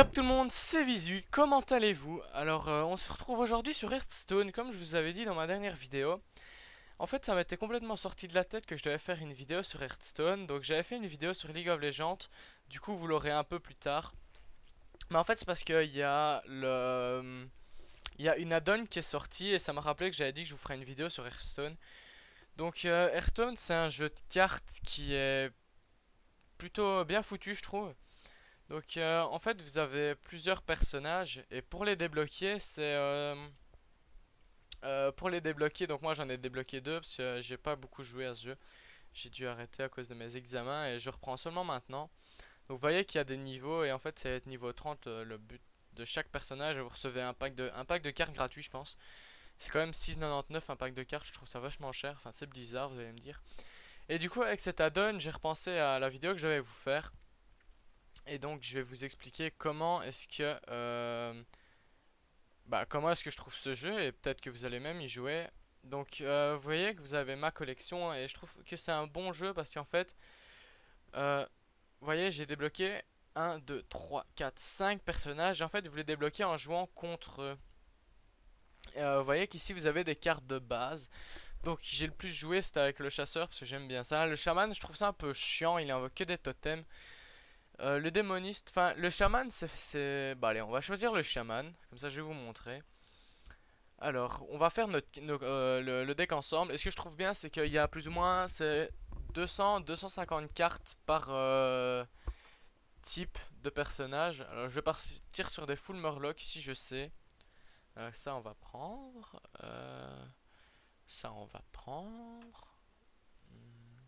Yop tout le monde, c'est Visu, comment allez-vous? Alors on se retrouve aujourd'hui sur Hearthstone, comme je vous avais dit dans ma dernière vidéo. En fait ça m'était complètement sorti de la tête que je devais faire une vidéo sur Hearthstone. Donc j'avais fait une vidéo sur League of Legends, du coup vous l'aurez un peu plus tard. Mais en fait c'est parce qu'il y a il y a une add-on qui est sortie et ça m'a rappelé que j'avais dit que je vous ferais une vidéo sur Hearthstone. Donc Hearthstone c'est un jeu de cartes qui est plutôt bien foutu je trouve. Donc en fait vous avez plusieurs personnages et pour les débloquer pour les débloquer, donc moi j'en ai débloqué deux parce que j'ai pas beaucoup joué à ce jeu. J'ai dû arrêter à cause de mes examens et je reprends seulement maintenant. Donc vous voyez qu'il y a des niveaux et en fait c'est être niveau 30 le but de chaque personnage et vous recevez un pack de cartes gratuit je pense. C'est quand même 6,99 un pack de cartes, je trouve ça vachement cher, enfin c'est bizarre vous allez me dire. Et du coup avec cet add-on j'ai repensé à la vidéo que je vais vous faire. Et donc je vais vous expliquer comment est-ce que comment est-ce que je trouve ce jeu et peut-être que vous allez même y jouer. Donc vous voyez que vous avez ma collection et je trouve que c'est un bon jeu parce qu'en fait vous voyez j'ai débloqué 5 personnages et en fait vous les débloquez en jouant contre eux. Vous voyez qu'ici vous avez des cartes de base. Donc j'ai le plus joué c'était avec le chasseur parce que j'aime bien ça. Le chaman je trouve ça un peu chiant, il invoque que des totems. Le démoniste, enfin le chaman Bah allez on va choisir le chaman, comme ça je vais vous montrer. Alors on va faire le deck ensemble et ce que je trouve bien c'est qu'il y a plus ou moins c'est 200-250 cartes par type de personnage. Alors je vais partir sur des full murloc si je sais. Ça on va prendre. Ça on va prendre.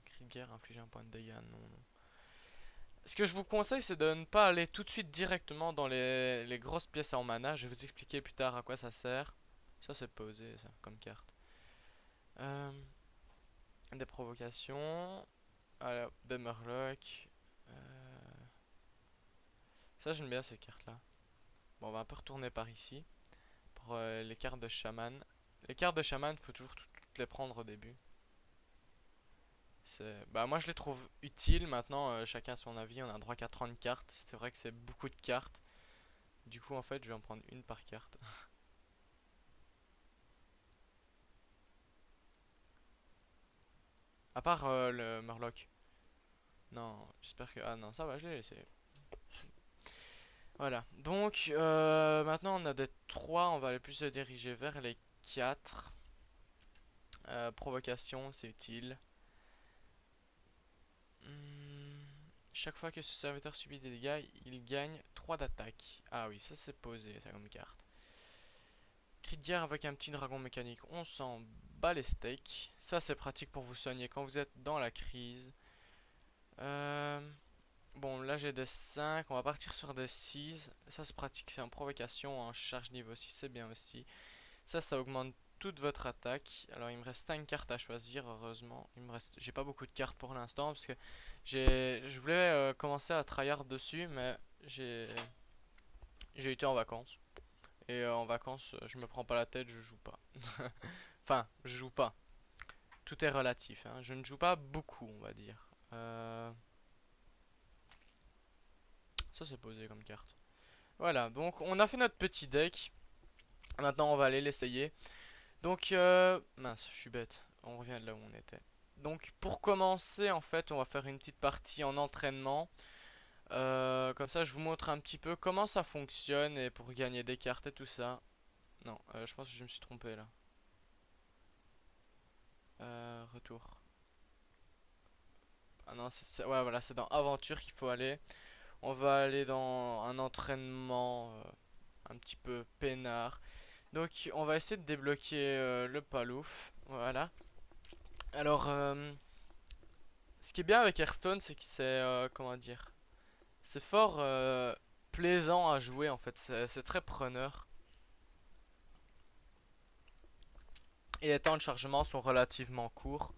Krieger inflige un point de dégâts, non. Ce que je vous conseille, c'est de ne pas aller tout de suite directement dans les grosses pièces en mana. Je vais vous expliquer plus tard à quoi ça sert. Ça, c'est posé, ça, comme carte. Euh, des provocations. Alors, des murlocs. Ça, j'aime bien ces cartes-là. Bon, on va un peu retourner par ici. Pour les cartes de chaman. Les cartes de chaman, faut toujours toutes les prendre au début. Bah, moi, je les trouve utiles. Maintenant, chacun a son avis. On a droit qu'à 30 cartes. C'est vrai que c'est beaucoup de cartes. Du coup, en fait, je vais en prendre une par carte. À part le Murloc. Non, j'espère que... Ah non, ça va, je l'ai laissé. Voilà. Donc, maintenant on a des 3. On va aller plus se diriger vers les 4. Provocation, c'est utile. Hmm, Chaque fois que ce serviteur subit des dégâts, il gagne 3 d'attaque. Ah oui, ça c'est posé, ça comme carte. Cri de guerre avec un petit dragon mécanique, on s'en bat les steaks. Ça c'est pratique pour vous soigner quand vous êtes dans la crise. Bon, là j'ai des 5, on va partir sur des 6. Ça c'est pratique, c'est en provocation, en charge niveau 6, c'est bien aussi. Ça augmente toute votre attaque. Alors il me reste 5 cartes à choisir, heureusement. J'ai pas beaucoup de cartes pour l'instant parce que je voulais commencer à tryhard dessus, mais j'ai été en vacances. Et en vacances, je me prends pas la tête, je joue pas. Enfin, je joue pas. Tout est relatif, hein. Je ne joue pas beaucoup, on va dire. Ça c'est posé comme carte. Voilà, donc on a fait notre petit deck. Maintenant on va aller l'essayer. Donc, mince, je suis bête. On revient de là où on était. Donc, pour commencer, en fait, on va faire une petite partie en entraînement. Comme ça, je vous montre un petit peu comment ça fonctionne et pour gagner des cartes et tout ça. Non, je pense que je me suis trompé là. Retour. Ah non, ouais, voilà, c'est dans aventure qu'il faut aller. On va aller dans un entraînement un petit peu peinard. Donc, on va essayer de débloquer le palouf. Voilà. Alors, ce qui est bien avec Hearthstone, c'est que c'est comment dire, c'est fort plaisant à jouer en fait. C'est très preneur et les temps de chargement sont relativement courts.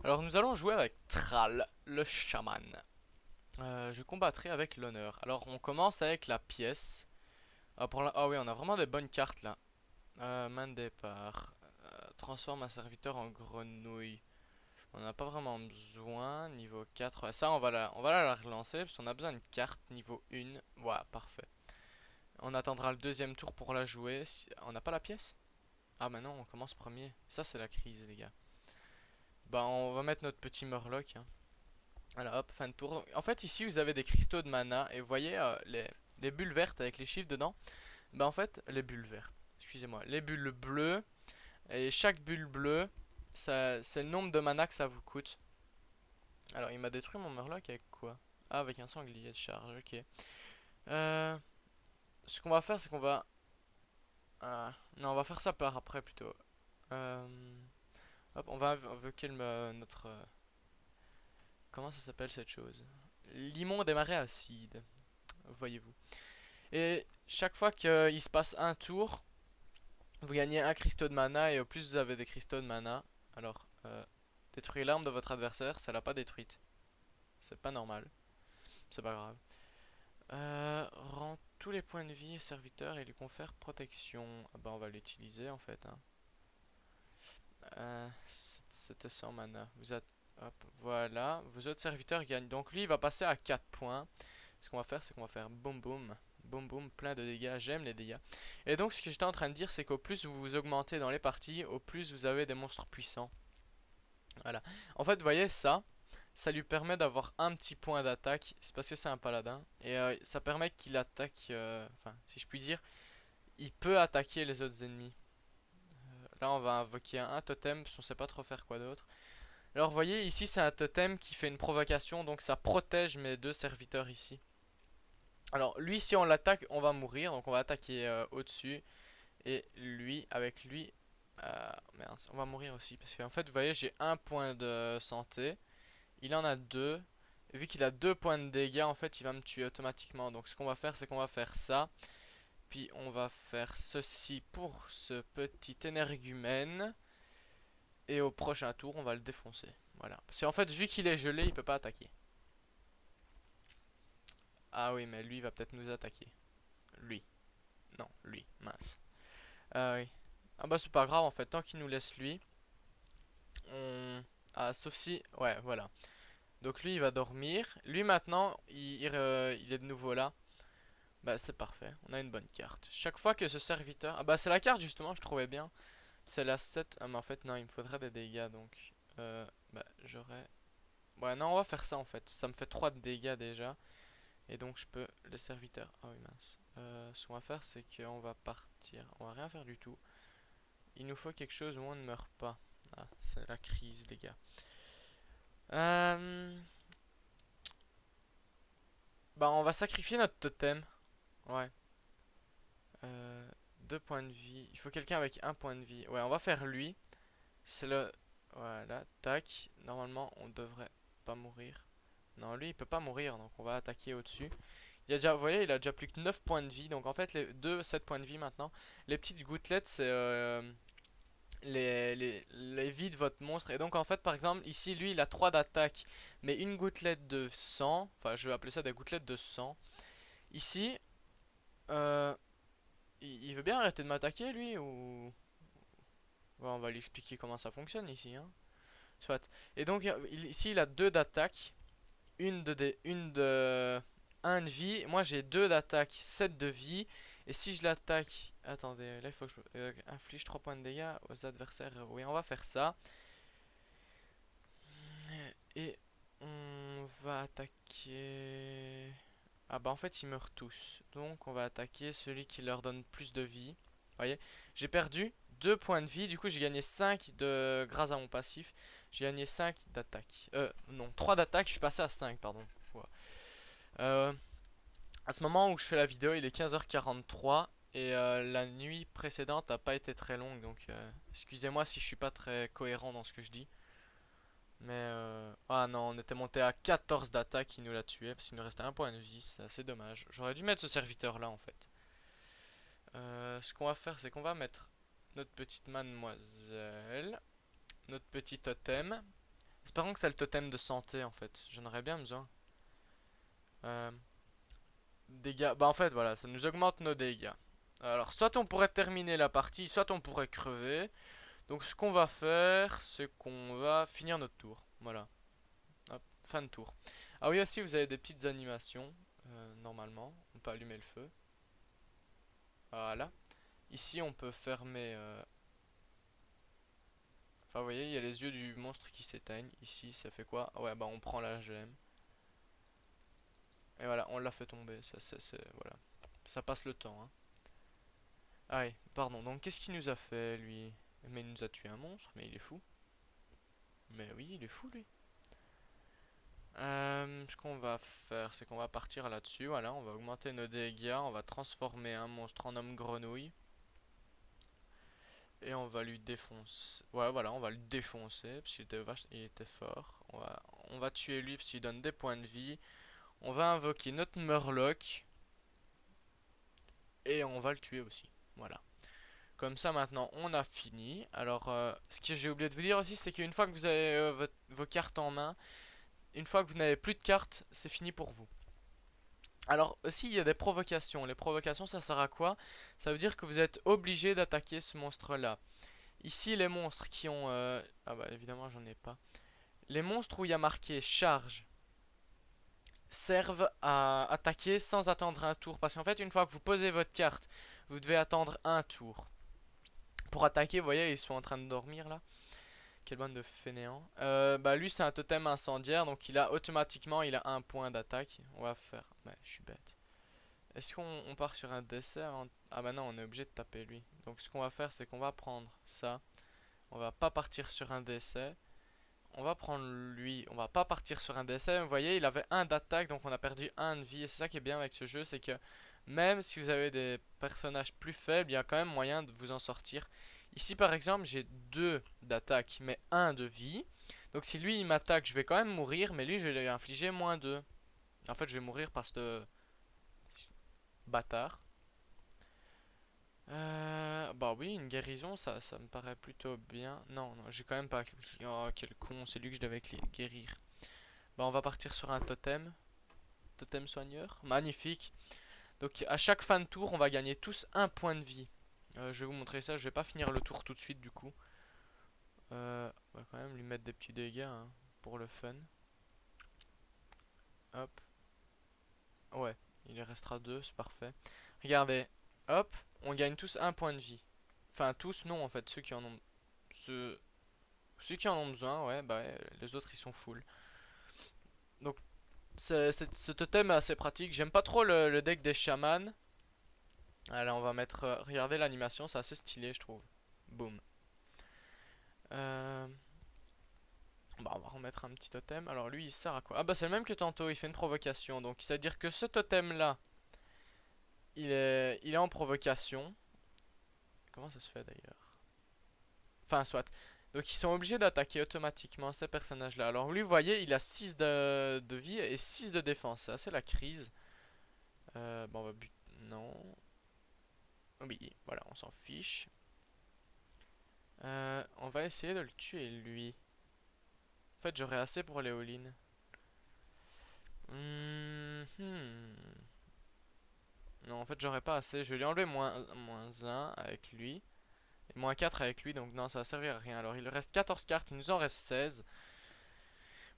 Alors nous allons jouer avec Thrall, le chaman. Je combattrai avec l'honneur. Alors on commence avec la pièce. Ah oui, on a vraiment des bonnes cartes là. Main de départ. Transforme un serviteur en grenouille. On n'a pas vraiment besoin. Niveau 4. Ouais, ça, on va la relancer parce qu'on a besoin de cartes niveau 1. Voilà, parfait. On attendra le deuxième tour pour la jouer. On n'a pas la pièce? Ah bah non, on commence premier. Ça c'est la crise les gars. Bah on va mettre notre petit Murloc, hein. Voilà, hop, fin de tour. En fait ici vous avez des cristaux de mana. Et vous voyez les bulles vertes avec les chiffres dedans. Bah en fait, les bulles vertes. Excusez-moi. Les bulles bleues. Et chaque bulle bleue, c'est le nombre de mana que ça vous coûte. Alors il m'a détruit mon Murloc avec quoi? Ah, avec un sanglier de charge, ok. Euh, Ce qu'on va faire, c'est qu'on va... non, on va faire ça par après plutôt. Euh, Hop, on va invoquer notre... comment ça s'appelle cette chose? Limon des marais acides, voyez-vous. Et chaque fois qu'il se passe un tour, vous gagnez un cristaux de mana et au plus vous avez des cristaux de mana. Alors, détruire l'arme de votre adversaire, ça l'a pas détruite. C'est pas normal, c'est pas grave. Rend tous les points de vie au serviteur et lui confère protection. Ah bah on va l'utiliser en fait, hein. C'était sans mana. Hop, voilà. Vos autres serviteurs gagnent. Donc lui il va passer à 4 points. Ce qu'on va faire c'est qu'on va faire boum boum. Boum boum, plein de dégâts. J'aime les dégâts. Et donc ce que j'étais en train de dire c'est qu'au plus vous vous augmentez dans les parties, au plus vous avez des monstres puissants. Voilà. En fait vous voyez ça. Ça lui permet d'avoir un petit point d'attaque. C'est parce que c'est un paladin. Et ça permet qu'il attaque. Enfin, si je puis dire, il peut attaquer les autres ennemis. Là, on va invoquer un totem. Parce qu'on sait pas trop faire quoi d'autre. Alors, vous voyez, ici, c'est un totem qui fait une provocation. Donc, ça protège mes deux serviteurs ici. Alors, lui, si on l'attaque, on va mourir. Donc, on va attaquer au-dessus. Et lui, avec lui. Merde, on va mourir aussi. Parce qu'en fait, vous voyez, j'ai un point de santé. Il en a deux. Et vu qu'il a 2 points de dégâts, en fait, il va me tuer automatiquement. Donc, ce qu'on va faire, c'est qu'on va faire ça. Puis, on va faire ceci pour ce petit énergumène. Et au prochain tour, on va le défoncer. Voilà. Parce qu'en fait, vu qu'il est gelé, il peut pas attaquer. Ah oui, mais lui, il va peut-être nous attaquer. Lui. Non, lui. Mince. Ah oui. Ah bah, c'est pas grave, en fait. Tant qu'il nous laisse lui. On... Ah, sauf si... Ouais, voilà. Donc lui il va dormir. Lui maintenant il est de nouveau là. Bah c'est parfait, on a une bonne carte. Chaque fois que ce serviteur... Ah bah c'est la carte justement, je trouvais bien. C'est la 7. Ah mais en fait non, il me faudrait des dégâts donc. Bah j'aurais... Ouais non, on va faire ça en fait. Ça me fait 3 de dégâts déjà. Et donc je peux... Le serviteur... Ah oui mince. Ce qu'on va faire c'est qu'on va partir. On va rien faire du tout. Il nous faut quelque chose où on ne meurt pas. Ah c'est la crise les gars. Euh... Bah on va sacrifier notre totem. Ouais. Euh, 2 points de vie. Il faut quelqu'un avec 1 point de vie. Ouais, on va faire lui. C'est le... Voilà, tac. Normalement, on devrait pas mourir. Non, lui, il peut pas mourir, donc on va attaquer au-dessus. Il a déjà, vous voyez, il a déjà plus que 9 points de vie. Donc en fait, les deux 7 points de vie maintenant. Les petites gouttelettes, c'est les vies de votre monstre. Et donc en fait, par exemple, ici, lui, il a 3 d'attaque. Mais une gouttelette de sang. Enfin, je vais appeler ça des gouttelettes de sang. Ici, euh, il veut bien arrêter de m'attaquer lui ou... Ouais, on va lui expliquer comment ça fonctionne ici, hein. Soit. Et donc ici il a 2 d'attaque, une de 1 de vie. Moi j'ai 2 d'attaque, 7 de vie. Et si je l'attaque, attendez, là il faut que je inflige 3 points de dégâts aux adversaires. Oui, on va faire ça. Et on va attaquer... Ah bah en fait ils meurent tous. Donc on va attaquer celui qui leur donne plus de vie. Vous voyez, j'ai perdu 2 points de vie. Du coup j'ai gagné 5 de... grâce à mon passif. J'ai gagné 5 d'attaque. Non, 3 d'attaque, je suis passé à 5, pardon. Ouais. À ce moment où je fais la vidéo, il est 15h43. Et la nuit précédente n'a pas été très longue. Donc excusez-moi si je suis pas très cohérent dans ce que je dis. Mais ah non, on était monté à 14 d'attaque, il nous l'a tué parce qu'il nous restait 1 point de vie, c'est assez dommage. J'aurais dû mettre ce serviteur là en fait. Ce qu'on va faire, c'est qu'on va mettre notre petite mademoiselle, notre petit totem. Espérons que c'est le totem de santé en fait, j'en aurais bien besoin. Euh, Dégâts, bah en fait voilà, ça nous augmente nos dégâts. Alors soit on pourrait terminer la partie, soit on pourrait crever. Donc ce qu'on va faire, c'est qu'on va finir notre tour. Voilà. Hop, fin de tour. Ah oui aussi vous avez des petites animations. Normalement, on peut allumer le feu. Voilà. Ici, on peut fermer... Enfin, vous voyez, il y a les yeux du monstre qui s'éteignent. Ici, ça fait quoi? Ouais, bah on prend la gemme. Et voilà, on l'a fait tomber. Voilà. Ça passe le temps, hein. Ah oui, pardon. Donc, qu'est-ce qu'il nous a fait, lui? Mais il nous a tué un monstre, mais il est fou. Mais oui, il est fou, lui. Ce qu'on va faire, c'est qu'on va partir là-dessus. Voilà, on va augmenter nos dégâts. On va transformer un monstre en homme grenouille. Et on va lui défoncer. Ouais, voilà, on va le défoncer parce qu'il était il était fort. On va tuer lui parce qu'il donne des points de vie. On va invoquer notre Murloc. Et on va le tuer aussi. Voilà. Comme ça, maintenant, on a fini. Alors, ce que j'ai oublié de vous dire aussi, c'est qu'une fois que vous avez vos cartes en main, une fois que vous n'avez plus de cartes, c'est fini pour vous. Alors, aussi, il y a des provocations. Les provocations, ça sert à quoi? Ça veut dire que vous êtes obligé d'attaquer ce monstre-là. Ici, les monstres qui ont... Ah bah, évidemment, j'en ai pas. Les monstres où il y a marqué charge servent à attaquer sans attendre un tour. Parce qu'en fait, une fois que vous posez votre carte, vous devez attendre un tour. Pour attaquer, vous voyez, ils sont en train de dormir là. Quelle bande de fainéants. Bah lui, c'est un totem incendiaire, donc il a automatiquement, il a un point d'attaque. On va faire... Ouais, je suis bête. Est-ce qu'on part sur un dessert Ah bah non, on est obligé de taper lui. Donc ce qu'on va faire, c'est qu'on va prendre ça. On va pas partir sur un décès. On va prendre lui. On va pas partir sur un décès. Vous voyez, il avait un d'attaque, donc on a perdu un de vie. Et c'est ça qui est bien avec ce jeu, c'est que même si vous avez des personnages plus faibles, il y a quand même moyen de vous en sortir. Ici, par exemple, j'ai 2 d'attaque, mais un de vie. Donc si lui, il m'attaque, je vais quand même mourir, mais lui, je vais lui infliger -2. En fait, je vais mourir parce que... bâtard. Bah oui, une guérison, ça me paraît plutôt bien. Non, non, j'ai quand même pas... Oh, quel con, c'est lui que je devais guérir. Bah on va partir sur un totem. Totem soigneur. Magnifique. Donc à chaque fin de tour, on va gagner tous un point de vie. Je vais vous montrer ça, je vais pas finir le tour tout de suite du coup. On va quand même lui mettre des petits dégâts hein, pour le fun. Hop. Ouais, il restera 2, c'est parfait. Regardez, hop, on gagne tous un point de vie. Enfin tous non en fait, ceux qui en ont... Ceux, ceux qui en ont besoin, ouais, bah ouais, les autres ils sont full. Donc ce totem est assez pratique. J'aime pas trop le deck des chamans. Allez, on va mettre... regardez l'animation, c'est assez stylé je trouve. Boum. Euh... Bah, on va remettre un petit totem. Alors lui il sert à quoi? Ah bah c'est le même que tantôt, il fait une provocation. Donc c'est à dire que ce totem là, il est en provocation. Comment ça se fait d'ailleurs? Enfin soit. Donc ils sont obligés d'attaquer automatiquement ces personnages là. Alors lui vous voyez il a 6 de vie et 6 de défense. C'est assez la crise. Bon on va but... Non. Oui voilà on s'en fiche. On va essayer de le tuer lui. En fait j'aurais assez pour les all-in. Non, en fait, j'aurais pas assez. Je vais lui enlever -1 avec lui. Et -4 avec lui, donc non, ça va servir à rien. Alors, il lui reste 14 cartes, il nous en reste 16.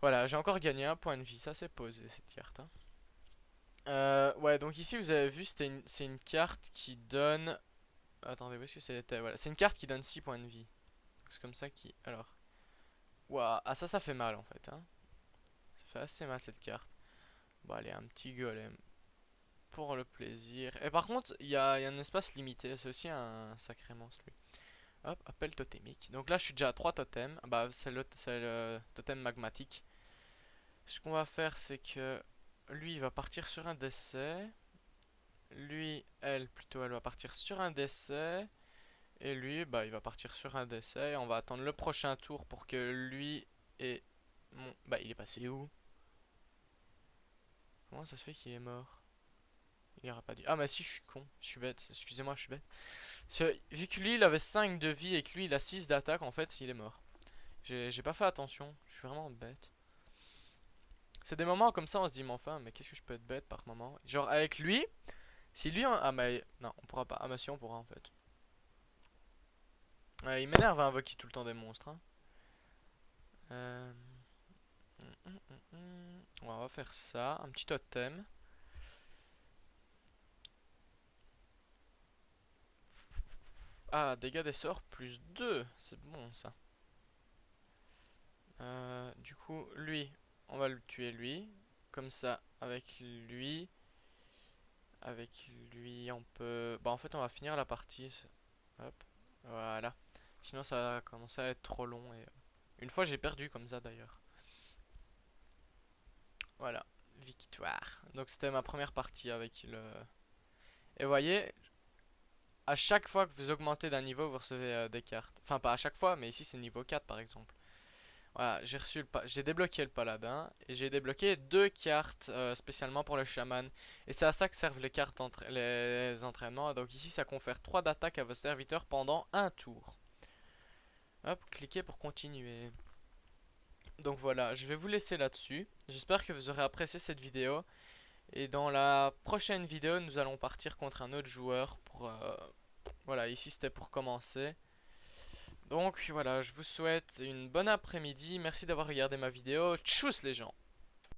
Voilà, j'ai encore gagné un point de vie. Ça, c'est posé, cette carte. Hein. Ouais, donc ici, vous avez vu, c'est une carte qui donne... Attendez, où est-ce que c'était? Voilà, c'est une carte qui donne 6 points de vie. C'est comme ça qui... Alors... Waouh, ah ça fait mal, en fait. Hein. Ça fait assez mal, cette carte. Bon, allez, un petit golem. Pour le plaisir. Et par contre, il y a un espace limité. C'est aussi un sacré monstre, lui. Hop, appel totémique. Donc là, je suis déjà à 3 totems. Bah, c'est le totem magmatique. Ce qu'on va faire, c'est que lui, il va partir sur un décès. Lui, elle, plutôt, elle va partir sur un décès. Et lui, bah, il va partir sur un décès. On va attendre le prochain tour pour que lui et mon... Bah, il est passé où? Comment ça se fait qu'il est mort? Il aura pas dû... Ah, mais si, je suis con. Je suis bête. Excusez-moi, je suis bête. Vu que lui il avait 5 de vie et que lui il a 6 d'attaque, en fait il est mort. J'ai pas fait attention, je suis vraiment bête. C'est des moments comme ça on se dit mais enfin mais qu'est-ce que je peux être bête par moment. Genre avec lui, si lui ah mais non on pourra pas, ah mais si on pourra en fait. Ouais, il m'énerve à invoquer tout le temps des monstres hein. Euh... Ouais, on va faire ça, un petit totem. Ah, dégâts des sorts plus 2. C'est bon ça. Du coup, lui, on va le tuer lui. Comme ça, avec lui. Avec lui, on peut... Bah en fait, on va finir la partie. Hop, voilà. Sinon, ça va commencer à être trop long. Et une fois, j'ai perdu comme ça d'ailleurs. Voilà, victoire. Donc c'était ma première partie avec le... Et voyez, à chaque fois que vous augmentez d'un niveau, vous recevez des cartes. Enfin, pas à chaque fois, mais ici c'est niveau 4 par exemple. Voilà, j'ai débloqué le paladin et j'ai débloqué deux cartes spécialement pour le chaman. Et c'est à ça que servent les cartes les entraînements. Donc ici, ça confère 3 d'attaque à vos serviteurs pendant un tour. Hop, cliquez pour continuer. Donc voilà, je vais vous laisser là-dessus. J'espère que vous aurez apprécié cette vidéo. Et dans la prochaine vidéo, nous allons partir contre un autre joueur pour... voilà, ici c'était pour commencer. Donc voilà, je vous souhaite une bonne après-midi. Merci d'avoir regardé ma vidéo. Tchuss les gens!